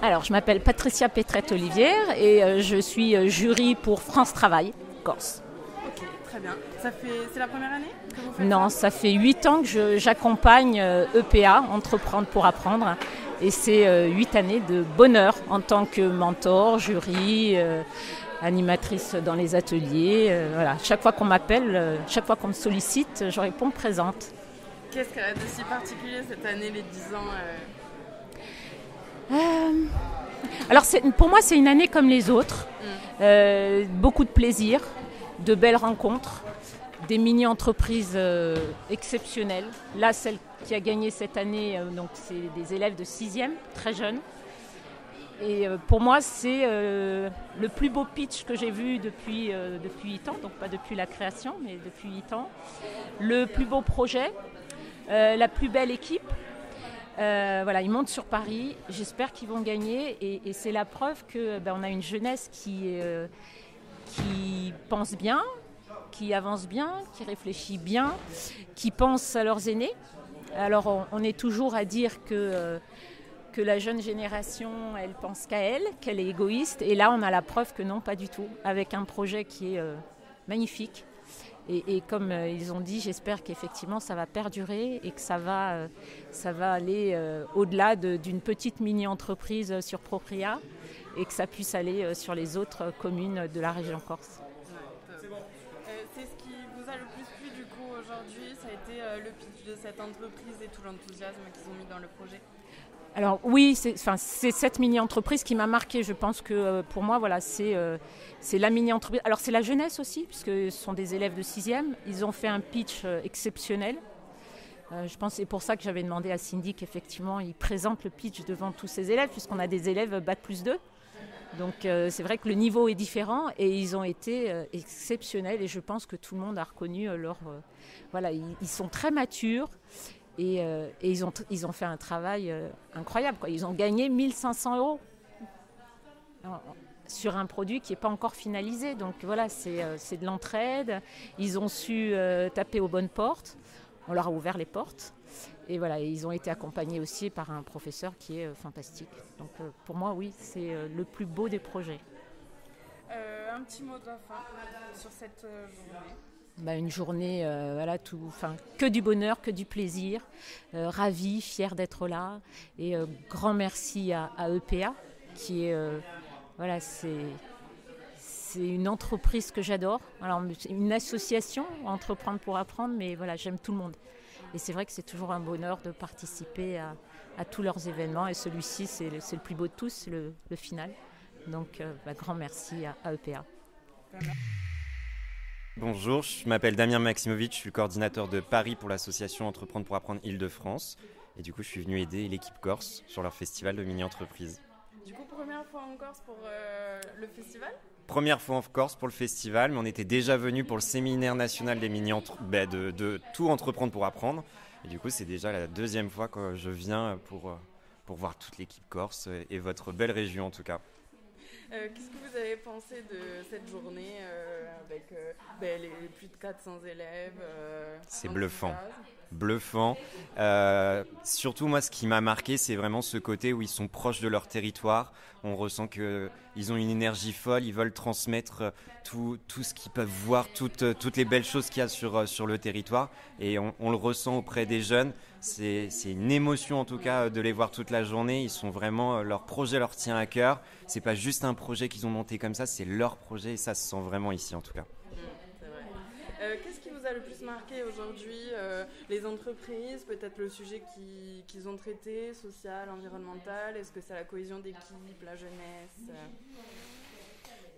Alors, je m'appelle Patricia Pétrette-Olivière et je suis jury pour France Travail, Corse. Ok, très bien. C'est la première année que vous faites? Non, ça fait 8 ans que j'accompagne EPA, Entreprendre pour apprendre. Et c'est 8 années de bonheur en tant que mentor, jury, animatrice dans les ateliers. Voilà. Chaque fois qu'on m'appelle, chaque fois qu'on me sollicite, je réponds présente. Qu'est-ce qu'elle a de si particulier cette année, les 10 ans Alors pour moi, c'est une année comme les autres. Beaucoup de plaisir, de belles rencontres, des mini-entreprises exceptionnelles. Là, celle qui a gagné cette année, donc c'est des élèves de 6e, très jeunes. Et pour moi, c'est le plus beau pitch que j'ai vu depuis 8 ans, donc pas depuis la création, mais depuis 8 ans. Le plus beau projet, la plus belle équipe. Voilà, ils montent sur Paris, j'espère qu'ils vont gagner et c'est la preuve qu'on a une jeunesse qui pense bien, qui avance bien, qui réfléchit bien, qui pense à leurs aînés. Alors on est toujours à dire que la jeune génération, elle pense qu'à elle, qu'elle est égoïste. Et là, on a la preuve que non, pas du tout, avec un projet qui est magnifique. Et comme ils ont dit, j'espère qu'effectivement, ça va perdurer et que ça va aller au-delà d'une petite mini-entreprise sur Propria et que ça puisse aller sur les autres communes de la région Corse. C'est bon. C'est ce qui vous a le plus plu du coup aujourd'hui, ça a été le pitch de cette entreprise et tout l'enthousiasme qu'ils ont mis dans le projet. Alors oui, c'est cette mini-entreprise qui m'a marquée. Je pense que pour moi, voilà, c'est la mini-entreprise. Alors c'est la jeunesse aussi, puisque ce sont des élèves de 6e. Ils ont fait un pitch exceptionnel. Je pense que c'est pour ça que j'avais demandé à Cindy qu'effectivement, ils présentent le pitch devant tous ces élèves, puisqu'on a des élèves Bac+2. Donc c'est vrai que le niveau est différent et ils ont été exceptionnels. Et je pense que tout le monde a reconnu leur... voilà, ils sont très matures. Et ils ont fait un travail incroyable, quoi. Ils ont gagné 1 500 € sur un produit qui n'est pas encore finalisé. Donc voilà, c'est de l'entraide. Ils ont su taper aux bonnes portes. On leur a ouvert les portes. Et voilà, ils ont été accompagnés aussi par un professeur qui est fantastique. Donc pour moi, oui, c'est le plus beau des projets. Un petit mot de la fin sur cette journée. Une journée, que du bonheur, que du plaisir, ravie, fière d'être là. Et grand merci à EPA, qui est, c'est une entreprise que j'adore. Alors, c'est une association, Entreprendre pour apprendre, mais voilà, j'aime tout le monde. Et c'est vrai que c'est toujours un bonheur de participer à tous leurs événements. Et celui-ci, c'est le plus beau de tous, c'est le final. Donc, grand merci à EPA. Bonjour, je m'appelle Damien Maximovic, je suis le coordinateur de Paris pour l'association Entreprendre pour apprendre Île-de-France. Et du coup, je suis venu aider l'équipe Corse sur leur festival de mini-entreprises. Du coup, première fois en Corse pour le festival ? Première fois en Corse pour le festival, mais on était déjà venu pour le séminaire national des de tout Entreprendre pour apprendre. Et du coup, c'est déjà la deuxième fois que je viens pour voir toute l'équipe Corse et votre belle région en tout cas. Qu'est-ce que vous avez pensé de cette journée avec les plus de 400 élèves C'est bluffant. Surtout moi, ce qui m'a marqué, c'est vraiment ce côté où ils sont proches de leur territoire. On ressent qu'ils ont une énergie folle, ils veulent transmettre tout ce qu'ils peuvent voir, toutes les belles choses qu'il y a sur le territoire. Et on le ressent auprès des jeunes. C'est une émotion en tout cas de les voir toute la journée. Ils sont vraiment, leur projet leur tient à cœur. C'est pas juste un projet qu'ils ont monté comme ça, c'est leur projet et ça se sent vraiment ici en tout cas. C'est vrai. Qu'est-ce qui vous a le plus marqué aujourd'hui ? Les entreprises, peut-être le sujet qu'ils ont traité, social, environnemental. Est-ce que c'est la cohésion d'équipe, la jeunesse ?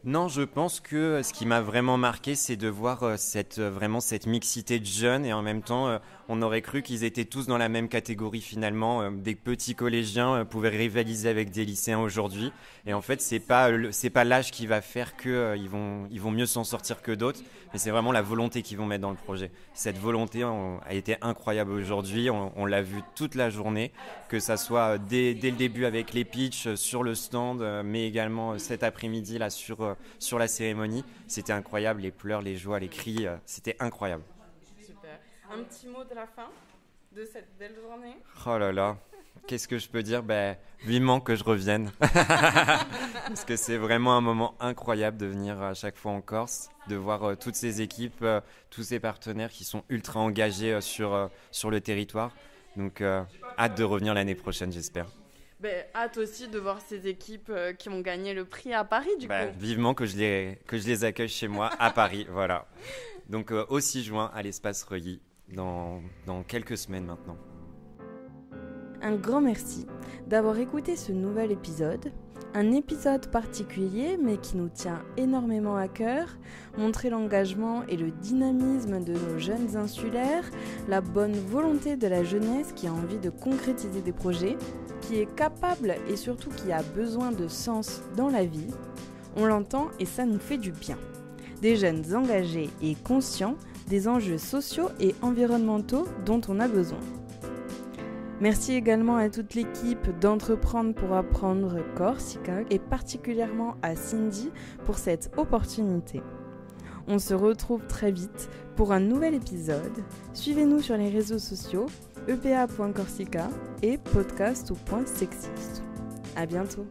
Non, je pense que ce qui m'a vraiment marqué, c'est de voir cette mixité de jeunes et en même temps, on aurait cru qu'ils étaient tous dans la même catégorie finalement. Des petits collégiens pouvaient rivaliser avec des lycéens aujourd'hui. Et en fait, c'est pas l'âge qui va faire qu'ils vont mieux s'en sortir que d'autres, mais c'est vraiment la volonté qu'ils vont mettre dans le projet. Cette volonté a été incroyable aujourd'hui. On l'a vu toute la journée, que ça soit dès le début avec les pitchs sur le stand, mais également cet après-midi là sur la cérémonie. C'était incroyable, les pleurs, les joies, les cris, c'était incroyable. Super. Un petit mot de la fin de cette belle journée ? Oh là là, qu'est-ce que je peux dire ? Vivement que je revienne. Parce que c'est vraiment un moment incroyable de venir à chaque fois en Corse, de voir toutes ces équipes, tous ces partenaires qui sont ultra engagés sur le territoire. Donc hâte de revenir l'année prochaine, j'espère. Hâte aussi de voir ces équipes qui ont gagné le prix à Paris, du coup. Vivement que je les accueille chez moi à Paris, voilà. Donc au 6 juin à l'espace Reuilly, dans quelques semaines maintenant. Un grand merci d'avoir écouté ce nouvel épisode. Un épisode particulier mais qui nous tient énormément à cœur, montrer l'engagement et le dynamisme de nos jeunes insulaires, la bonne volonté de la jeunesse qui a envie de concrétiser des projets, qui est capable et surtout qui a besoin de sens dans la vie. On l'entend et ça nous fait du bien. Des jeunes engagés et conscients des enjeux sociaux et environnementaux dont on a besoin. Merci également à toute l'équipe d'Entreprendre pour apprendre Corsica et particulièrement à Cindy pour cette opportunité. On se retrouve très vite pour un nouvel épisode. Suivez-nous sur les réseaux sociaux epa.corsica et podcast.sexiste. À bientôt.